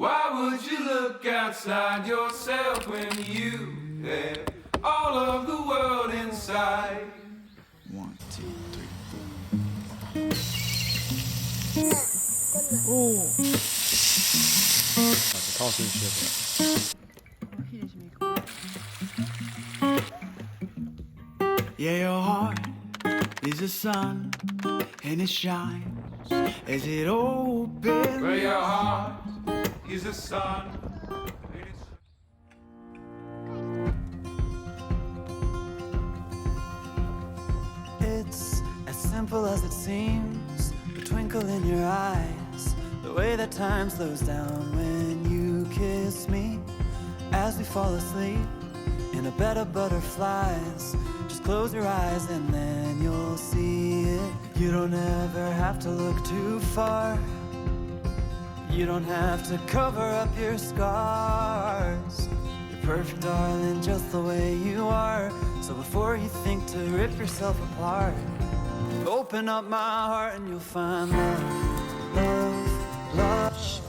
Why would you look outside yourself when you have all of the world inside? 1, 2, おお。楽しみにしてる。 Yeah, your heart is a sun, and it shines as it opens. Where your heart is a sun. It's as simple as it seems, the twinkle in your eyes, the way that time slows down when you kiss me. As we fall asleep in a bed of butterflies, just close your eyes and then you'll see it. You don't ever have to look too far. You don't have to cover up your scars. You're perfect, darling, just the way you are. So before you think to rip yourself apart, open up my heart and you'll find love, love, love.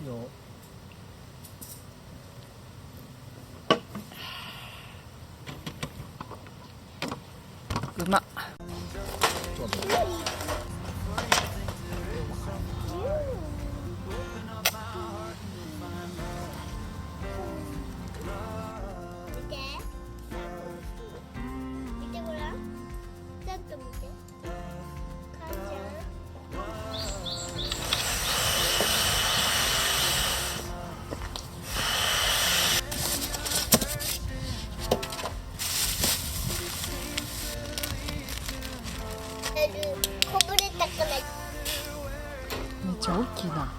No. うまっ。見てごらん。ちょっと見て。母ちゃん。こぼれたくない。めっちゃ大きいな。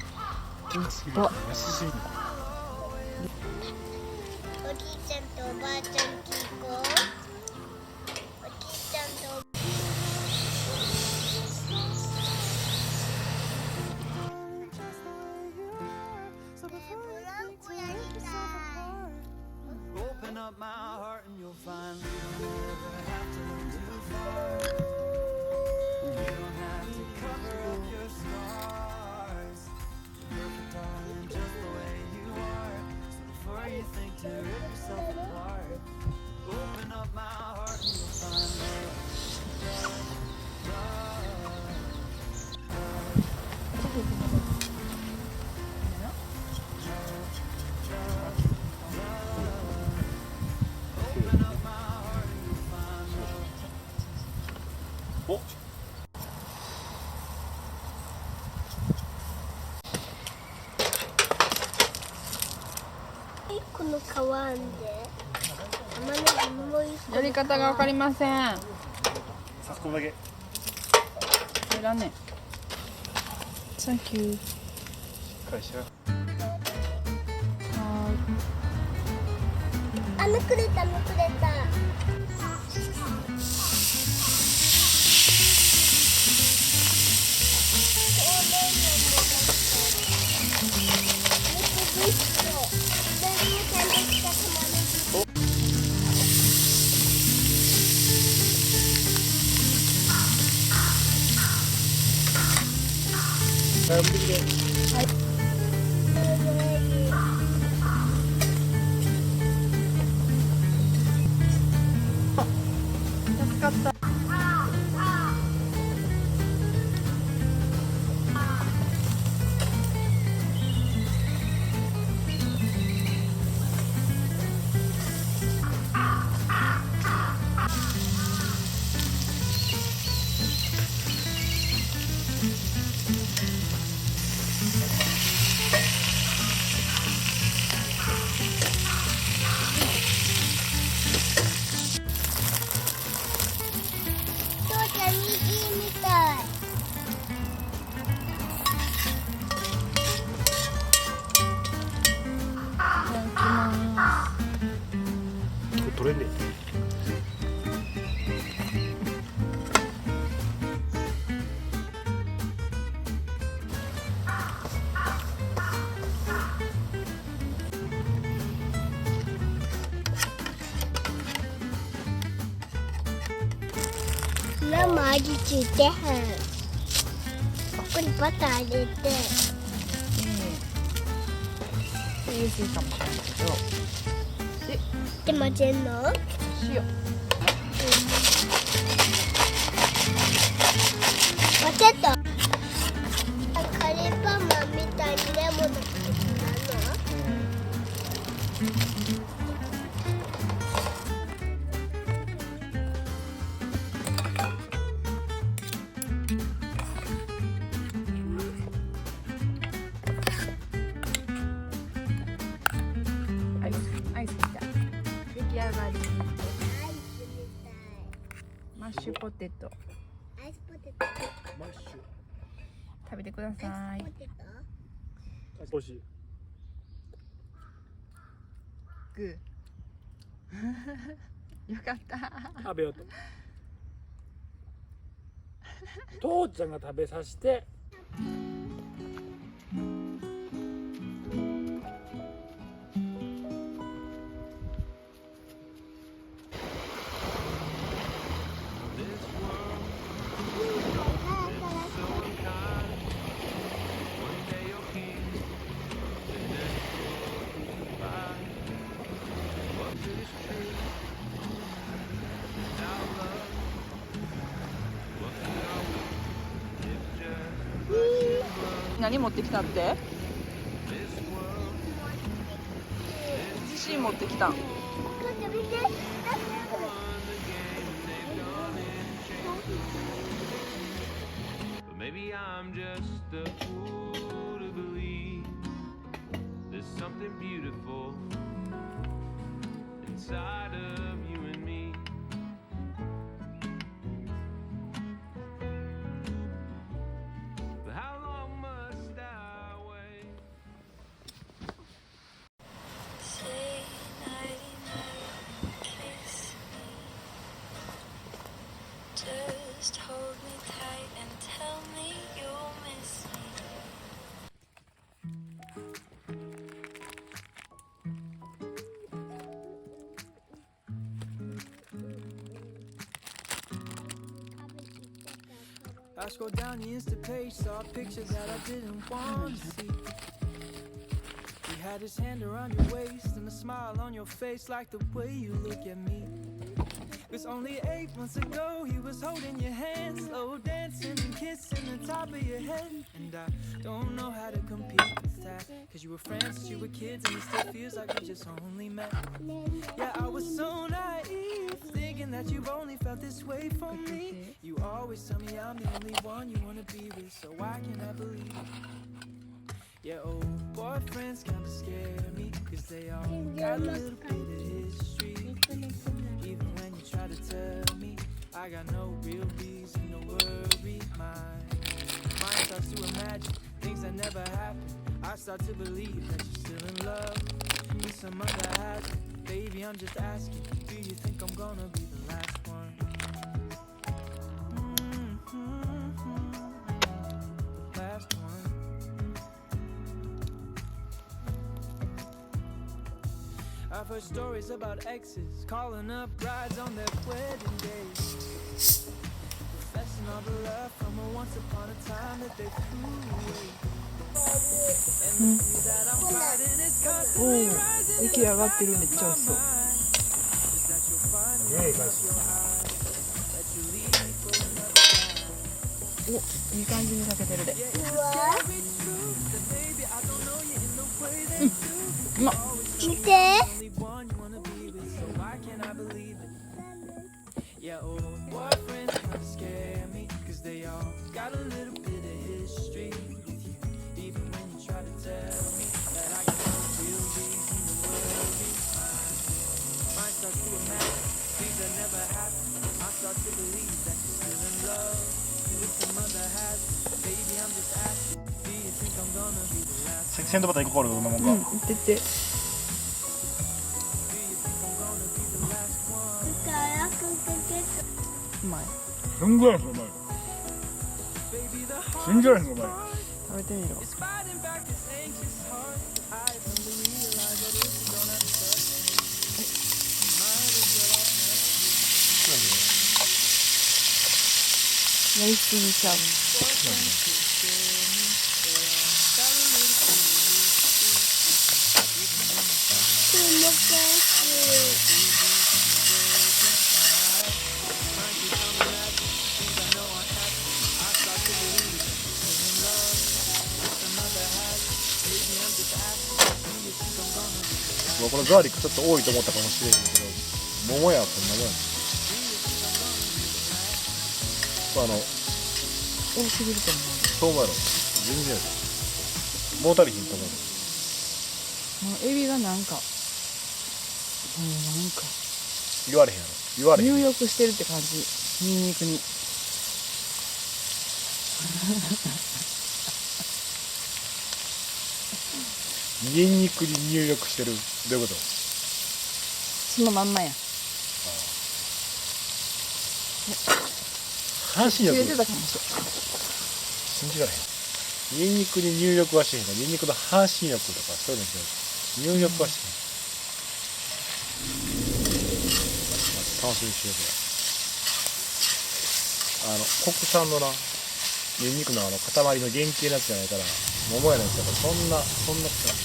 おいしそう。おじいちゃんとおばあちゃんち行こう。おじいちゃんと。ブランコやりたい。Open up my heart and you'll find you never have to look too far. You don't have to cover up your scars. Perfect, darling, just the way you are. So before you think to rip yourself apart, open up my heart and you'll find love, love, love. お。この皮あんで。玉ねぎもう一個。やり方がわかりません。差し込むだけ。いらね。サンキュー。返しよ。はあ、めくれためくれた。早く来て。助かった。ママ味ついてへん。ここにバター入れて。入れすぎかもしれないけど。で混ぜんの？塩。ポテト。カレーパンマンみたいにレモンのポテトなの？アイスみたい。出来上がり。アイスみたい。マッシュポテト。アイスポテト。マッシ食べてくださいアイス。ポテト？ュ。美味しい。グー。よかった。食べようと父ちゃんが食べさせて何持ってきたって？自信持ってきたん。Maybe I'm just a fool to believe there's something beautiful inside of you and me. But how long must I wait? Say nighty night, kiss me. Just hold me tight and tell me you'll miss me. I scrolled down the Insta page, saw a picture that I didn't want to see. He had his hand around your waist and a smile on your face like the way you look at me. It was only 8 months ago, he was holding your hand, slow dancing and kissing the top of your head. And I don't know how to compete with that, cause you were friends since you were kids and it still feels like we just only met. Yeah, I was so naive, thinking that you've only felt this way for me. You always tell me I'm the only one you wanna be with, so why can't I believe it? Yeah, old boyfriends kinda scare me, cause they all got a little bit of history. Even when you try to tell me I got no real reason to worry. My mind starts to imagine things that never happened. I start to believe that you're still in love with some other hazard. Baby, I'm just asking, do you think I'm gonna be the last one? Last one. I've heard stories about exes calling up brides on their wedding days, professing all the love from a once upon a time that they threw away. And the fear that I'm fighting is constantly rising 出来上がってる。めっちゃ美味しそう。 is that you'll find me in your eyes, that you leave me for another time. お、いい感じに炊けてるで。 Yeah, it's a scary truth that baby I don't know you in the way that you do. うまっ。 見て。 Only one you wanna be with, so why can't I believe it? Yeah, old boyfriends kinda scare me, cause they all got a little bit of history with you. Even when you try to tell me that I got no real reason to worry. Mine starts to imagine things that never happened. I start to believe that you're still in love with some other hazard. Baby, I'm just asking, do you think I'm gonna be the last? 鮮度バター1個あるのもんか。うん、いってって。 うまい。すんごいですうまい信じられへんうまい食べてみろ。 It's fighting back this anxious heart. I come to realize that if you don't have to trust me, might as well have nothing. やりすぎちゃう。このガーリックちょっと多いと思ったかもしれんけど、桃やこんなもんや。多すぎると思そう思うやろ。全然やろ。物足りひんと思う。う。もうエビがなんか、言われへんやろ。言われへん。入浴してるって感じ。ニンニクに。ニンニクに入浴してる。どういうこと？そのまんまや。半身浴切れてたかもしれ信じられへん。ニンニクに入浴はしてへんから、ニンニクの半身浴とかそういうのじゃない。入浴はしてへん。楽しみにしてるから。国産のな、ニンニクの塊の原型のやつじゃないから、桃屋のやつだから、そんなことない。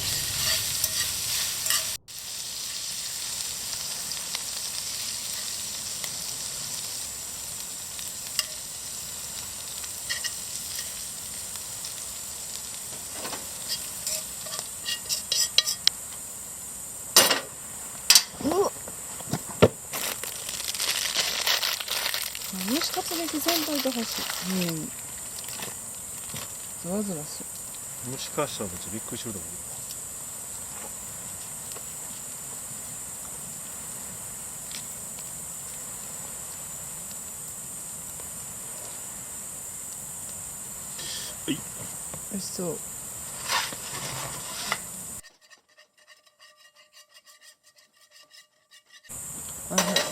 蒸しカツ焼きせんといてほしい。ゾワゾワする。蒸しかしたらびっくりすると思う。美味しそう。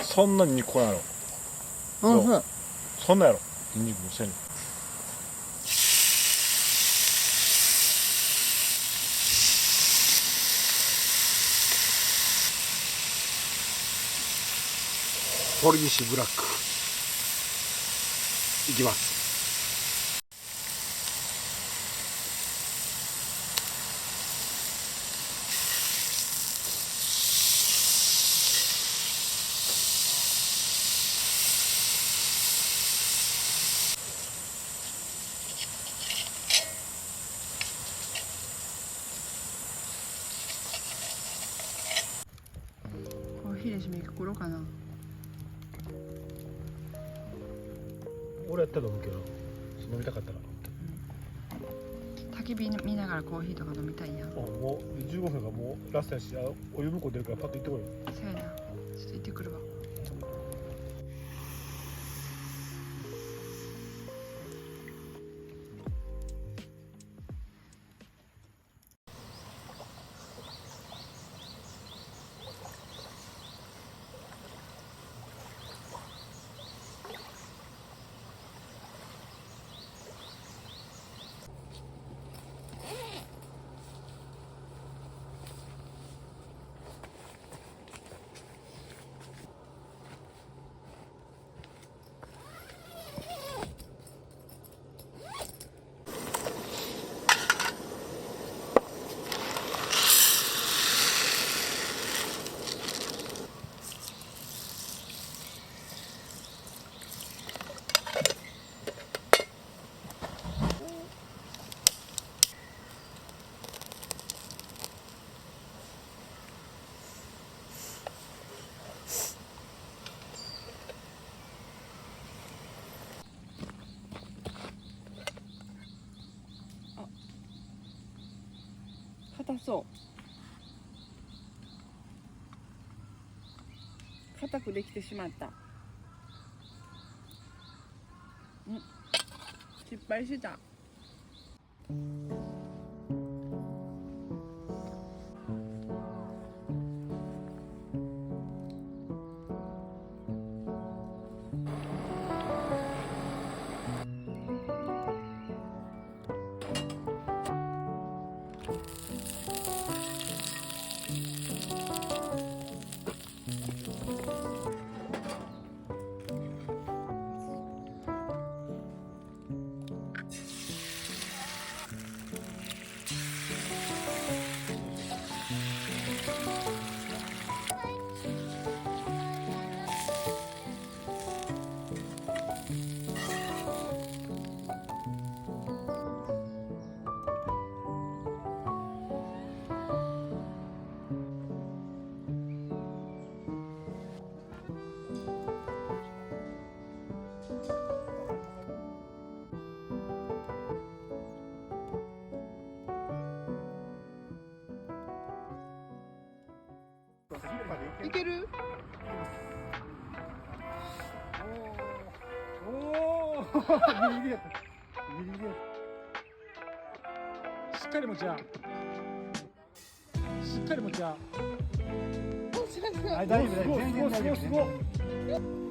そんなにこうやろ。うんそんなんやろ。ニンニクもせんの。堀西ブラックいきます。コーヒーで締めくくろうかな。俺やったら飲むけど、飲みたかったら。焚き火見ながらコーヒーとか飲みたいやん。もう15分がもうラストやし、お湯向こう出るからパッと行ってこいよ。そうやな。ちょっと行ってくるわ。硬そう。硬くできてしまった。失敗した。いける？おおギリギリやったギリギリやったしっかり持ちやしっかり持ちやお、すごいすごい。大丈夫大丈夫全然大丈夫